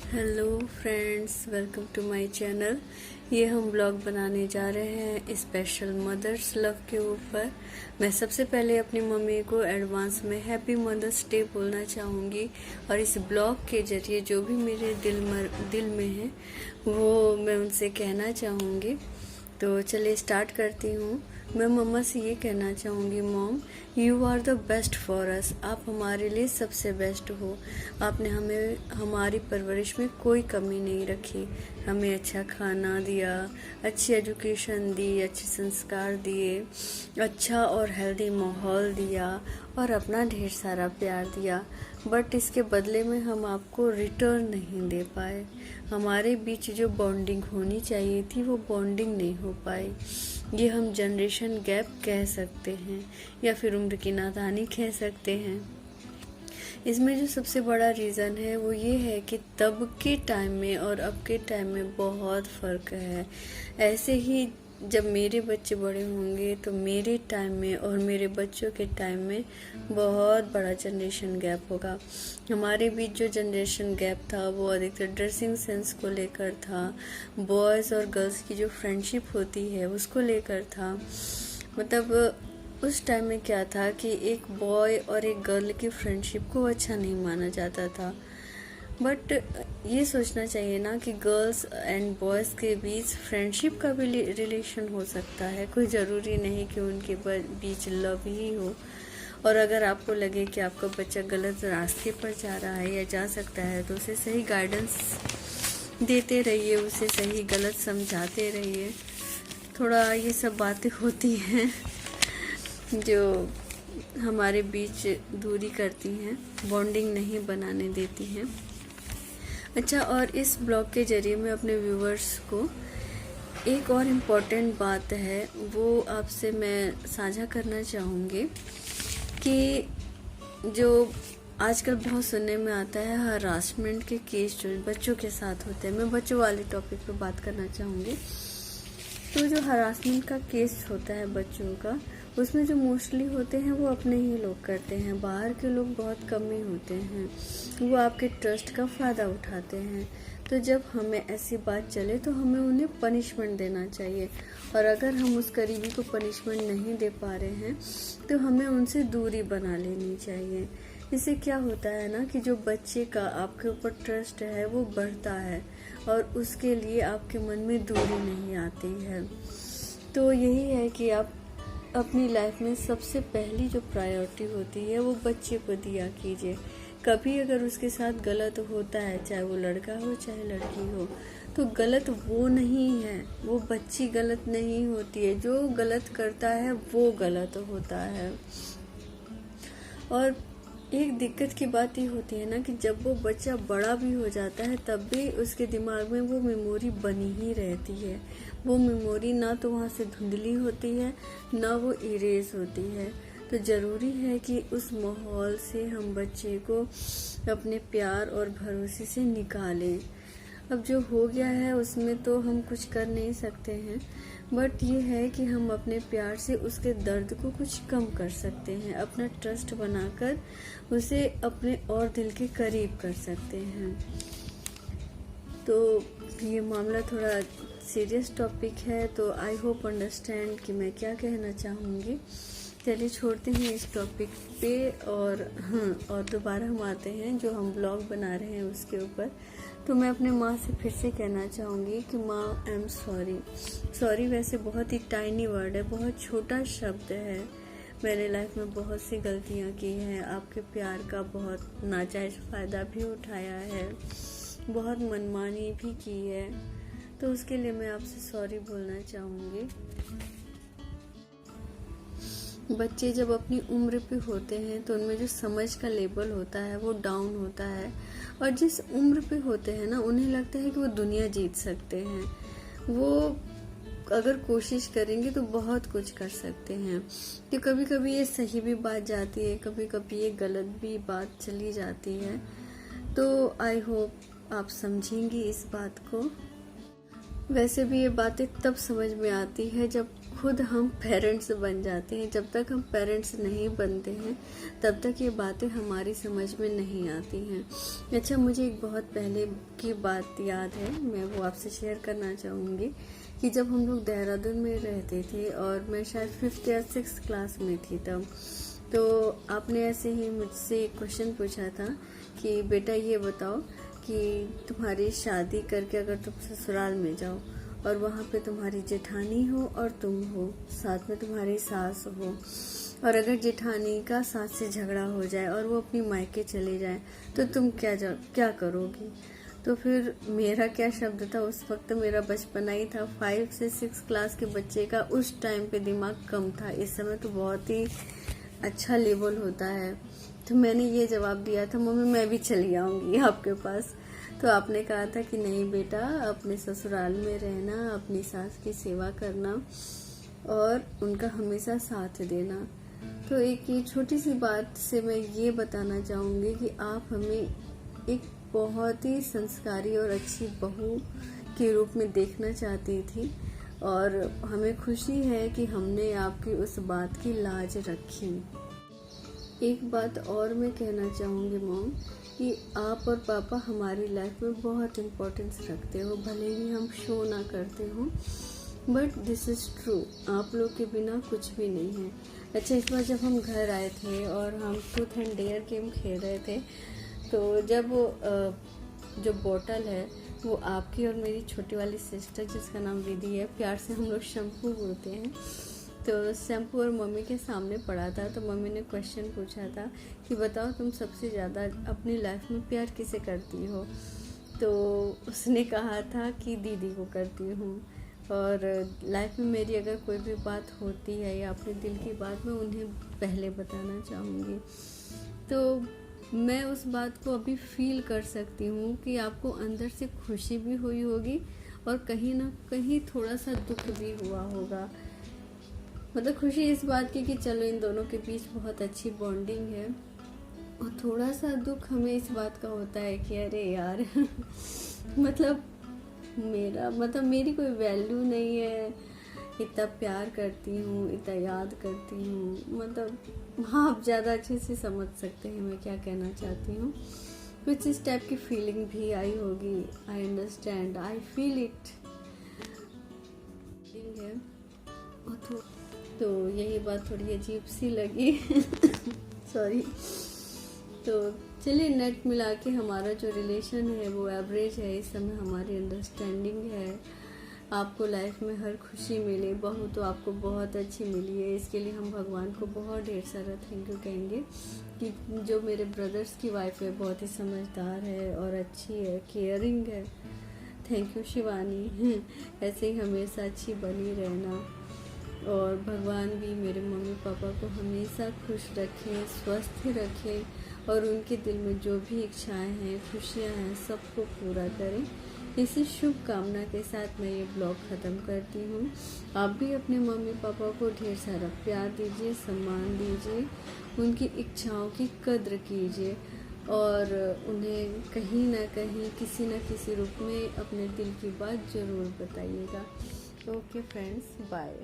Hello friends, welcome to my channel. ये हम blog बनाने जा रहे हैं स्पेशल मदर्स लव के ऊपर। मैं सबसे पहले अपनी मम्मी को एडवांस में हैप्पी मदर्स डे बोलना चाहूँगी और इस ब्लॉग के जरिए जो भी मेरे दिल में है वो मैं उनसे कहना चाहूँगी। तो चलिए स्टार्ट करती हूँ। मैं मम्मा से ये कहना चाहूँगी, mom you are the best for us. आप हमारे लिए सबसे बेस्ट हो। आपने हमें हमारी परवरिश में कोई कमी नहीं रखी। हमें अच्छा खाना दिया, अच्छी एजुकेशन दी, अच्छे संस्कार दिए, अच्छा और हेल्दी माहौल दिया और अपना ढेर सारा प्यार दिया। बट इसके बदले में हम आपको रिटर्न नहीं दे पाए। हमारे बीच जो बॉन्डिंग होनी चाहिए थी वो बॉन्डिंग नहीं हो पाई। ये हम जनरेशन गैप कह सकते हैं या फिर उम्र की नादानी कह सकते हैं। इसमें जो सबसे बड़ा रीज़न है वो ये है कि तब के टाइम में और अब के टाइम में बहुत फ़र्क है। ऐसे ही जब मेरे बच्चे बड़े होंगे तो मेरे टाइम में और मेरे बच्चों के टाइम में बहुत बड़ा जनरेशन गैप होगा। हमारे बीच जो जनरेशन गैप था वो अधिकतर ड्रेसिंग सेंस को लेकर था, बॉयज़ और गर्ल्स की जो फ्रेंडशिप होती है उसको लेकर था। मतलब उस टाइम में क्या था कि एक बॉय और एक गर्ल की फ्रेंडशिप को अच्छा नहीं माना जाता था। बट ये सोचना चाहिए ना कि गर्ल्स एंड बॉयज़ के बीच फ्रेंडशिप का भी रिलेशन हो सकता है। कोई ज़रूरी नहीं कि उनके बीच लव ही हो। और अगर आपको लगे कि आपका बच्चा गलत रास्ते पर जा रहा है या जा सकता है तो उसे सही गाइडेंस देते रहिए, उसे सही गलत समझाते रहिए। थोड़ा ये सब बातें होती हैं जो हमारे बीच दूरी करती हैं, बॉन्डिंग नहीं बनाने देती हैं। अच्छा, और इस ब्लॉग के जरिए मैं अपने व्यूवर्स को एक और इम्पॉर्टेंट बात है वो आपसे मैं साझा करना चाहूँगी कि जो आजकल बहुत सुनने में आता है हरासमेंट के केस जो बच्चों के साथ होते हैं। मैं बच्चों वाले टॉपिक पे बात करना चाहूँगी। तो जो हरासमेंट का केस होता है बच्चों का, उसमें जो मोस्टली होते हैं वो अपने ही लोग करते हैं। बाहर के लोग बहुत कम ही होते हैं। वो आपके ट्रस्ट का फ़ायदा उठाते हैं। तो जब हमें ऐसी बात चले तो हमें उन्हें पनिशमेंट देना चाहिए। और अगर हम उस करीबी को पनिशमेंट नहीं दे पा रहे हैं तो हमें उनसे दूरी बना लेनी चाहिए। इससे क्या होता है ना कि जो बच्चे का आपके ऊपर ट्रस्ट है वो बढ़ता है और उसके लिए आपके मन में दूरी नहीं आती है। तो यही है कि आप अपनी लाइफ में सबसे पहली जो प्रायोरिटी होती है वो बच्चे को दिया कीजिए। कभी अगर उसके साथ गलत होता है, चाहे वो लड़का हो चाहे लड़की हो, तो गलत वो नहीं है, वो बच्ची गलत नहीं होती है। जो गलत करता है वो गलत होता है। और एक दिक्कत की बात ये होती है ना कि जब वो बच्चा बड़ा भी हो जाता है तब भी उसके दिमाग में वो मेमोरी बनी ही रहती है। वो मेमोरी ना तो वहाँ से धुंधली होती है ना वो इरेज होती है। तो ज़रूरी है कि उस माहौल से हम बच्चे को अपने प्यार और भरोसे से निकालें। अब जो हो गया है उसमें तो हम कुछ कर नहीं सकते हैं, बट ये है कि हम अपने प्यार से उसके दर्द को कुछ कम कर सकते हैं। अपना ट्रस्ट बनाकर उसे अपने और दिल के करीब कर सकते हैं। तो ये मामला थोड़ा सीरियस टॉपिक है, तो आई होप अंडरस्टैंड कि मैं क्या कहना चाहूँगी। चलिए छोड़ते हैं इस टॉपिक पे और दोबारा हम आते हैं जो हम ब्लॉग बना रहे हैं उसके ऊपर। तो मैं अपने माँ से फिर से कहना चाहूँगी कि माँ आई एम सॉरी। सॉरी वैसे बहुत ही टाइनी वर्ड है, बहुत छोटा शब्द है। मैंने लाइफ में बहुत सी गलतियाँ की हैं, आपके प्यार का बहुत नाजायज़ फ़ायदा भी उठाया है, बहुत मनमानी भी की है। तो उसके लिए मैं आपसे सॉरी बोलना चाहूँगी। बच्चे जब अपनी उम्र पे होते हैं तो उनमें जो समझ का लेवल होता है वो डाउन होता है। और जिस उम्र पे होते हैं ना उन्हें लगता है कि वो दुनिया जीत सकते हैं। वो अगर कोशिश करेंगे तो बहुत कुछ कर सकते हैं। तो कभी कभी ये सही भी बात जाती है, कभी कभी ये गलत भी बात चली जाती है। तो आई होप आप समझेंगी इस बात को। वैसे भी ये बातें तब समझ में आती है जब खुद हम पेरेंट्स बन जाते हैं। जब तक हम पेरेंट्स नहीं बनते हैं तब तक ये बातें हमारी समझ में नहीं आती हैं। अच्छा, मुझे एक बहुत पहले की बात याद है, मैं वो आपसे शेयर करना चाहूँगी कि जब हम लोग देहरादून में रहते थे और मैं शायद 5th या 6th क्लास में थी तब, तो आपने ऐसे ही मुझसे एक क्वेश्चन पूछा था कि बेटा ये बताओ कि तुम्हारी शादी करके अगर तुम ससुराल में जाओ और वहाँ पे तुम्हारी जेठानी हो और तुम हो, साथ में तुम्हारी सास हो, और अगर जेठानी का सास से झगड़ा हो जाए और वो अपनी मायके चले जाए तो तुम क्या करोगी? तो फिर मेरा क्या शब्द था, उस वक्त मेरा बचपना ही था। 5 से 6 क्लास के बच्चे का उस टाइम पे दिमाग कम था, इस समय तो बहुत ही अच्छा लेवल होता है। तो मैंने ये जवाब दिया था, मम्मी मैं भी चली आऊँगी आपके पास। तो आपने कहा था कि नहीं बेटा, अपने ससुराल में रहना, अपनी सास की सेवा करना और उनका हमेशा साथ देना। तो एक ये छोटी सी बात से मैं ये बताना चाहूँगी कि आप हमें एक बहुत ही संस्कारी और अच्छी बहू के रूप में देखना चाहती थी और हमें खुशी है कि हमने आपकी उस बात की लाज रखी। एक बात और मैं कहना चाहूँगी मॉम, कि आप और पापा हमारी लाइफ में बहुत इम्पोर्टेंस रखते हो, भले ही हम शो ना करते हो, बट दिस इज़ ट्रू। आप लोग के बिना कुछ भी नहीं है। अच्छा, इस बार जब हम घर आए थे और हम ट्रूथ एंड डेयर गेम खेल रहे थे, तो जब जो बोतल है वो आपकी और मेरी छोटी वाली सिस्टर जिसका नाम विधि है, प्यार से हम लोग शैम्पू बोलते हैं, तो शैम्पू और मम्मी के सामने पड़ा था। तो मम्मी ने क्वेश्चन पूछा था कि बताओ तुम सबसे ज़्यादा अपनी लाइफ में प्यार किसे करती हो? तो उसने कहा था कि दीदी को करती हूँ। और लाइफ में मेरी अगर कोई भी बात होती है या अपने दिल की बात, मैं उन्हें पहले बताना चाहूँगी। तो मैं उस बात को अभी फील कर सकती हूँ कि आपको अंदर से खुशी भी हुई होगी और कहीं ना कहीं थोड़ा सा दुख भी हुआ होगा। मतलब खुशी इस बात की कि चलो इन दोनों के बीच बहुत अच्छी बॉन्डिंग है, और थोड़ा सा दुख हमें इस बात का होता है कि अरे यार मतलब मेरी कोई वैल्यू नहीं है, इतना प्यार करती हूँ, इतना याद करती हूँ। मतलब हाँ, आप ज़्यादा अच्छे से समझ सकते हैं मैं क्या कहना चाहती हूँ। कुछ इस टाइप की फीलिंग भी आई होगी। I understand, I feel it है। तो यही बात थोड़ी अजीब सी लगी सॉरी। तो चलिए, नेट मिला के हमारा जो रिलेशन है वो एवरेज है। इस समय हमारी अंडरस्टैंडिंग है। आपको लाइफ में हर खुशी मिले, बहू तो आपको बहुत अच्छी मिली है, इसके लिए हम भगवान को बहुत ढेर सारा थैंक यू कहेंगे। कि जो मेरे ब्रदर्स की वाइफ है बहुत ही समझदार है और अच्छी है, केयरिंग है। थैंक यू शिवानी ऐसे ही हमेशा अच्छी बनी रहना, और भगवान भी मेरे मम्मी पापा को हमेशा खुश रखें, स्वस्थ रखें और उनके दिल में जो भी इच्छाएं हैं, खुशियां हैं, सबको पूरा करें। इसी शुभ कामना के साथ मैं ये ब्लॉग ख़त्म करती हूँ। आप भी अपने मम्मी पापा को ढेर सारा प्यार दीजिए, सम्मान दीजिए, उनकी इच्छाओं की कद्र कीजिए और उन्हें कहीं ना कहीं किसी न किसी रूप में अपने दिल की बात ज़रूर बताइएगा। Okay friends, bye.